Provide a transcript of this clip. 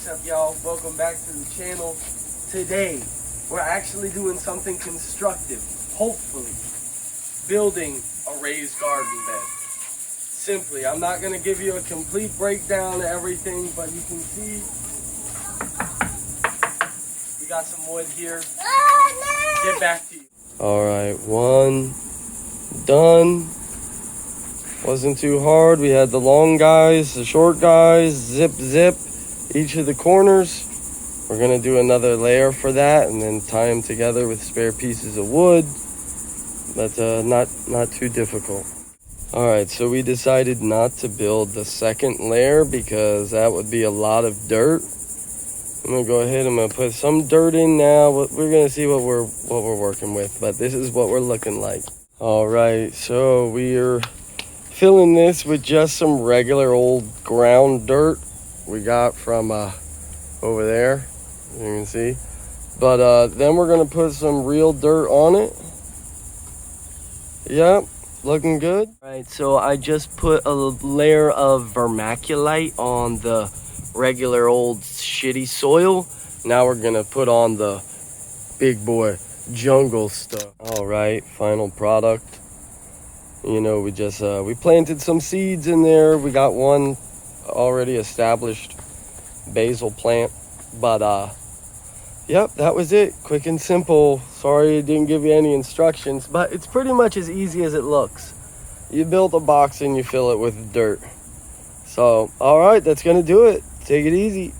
What's up, y'all? Welcome back to the channel. Today we're actually doing something constructive, hopefully building a raised garden bed. Simply, I'm not going to give you a complete breakdown of everything, but you can see we got some wood here. Get back to you. Alright, one done. Wasn't too hard. We had the long guys, the short guys, zip each of the corners. We're gonna do another layer for that and then tie them together with spare pieces of wood, but not too difficult. All right, so we decided not to build the second layer because that would be a lot of dirt. I'm gonna go ahead, I'm gonna put some dirt in now. We're gonna see what we're working with, but this is what we're looking like. All right, so we're filling this with just some regular old ground dirt we got from over there, you can see. But then we're gonna put some real dirt on it. Yep, looking good. All right, so I just put a layer of vermiculite on the regular old shitty soil. Now we're gonna put on the big boy jungle stuff. All right, final product. You know, we just we planted some seeds in there. We got one already established basil plant, but yep, that was it. Quick and simple. Sorry I didn't give you any instructions, but it's pretty much as easy as it looks. You build a box and you fill it with dirt. So all right, that's gonna do it. Take it easy.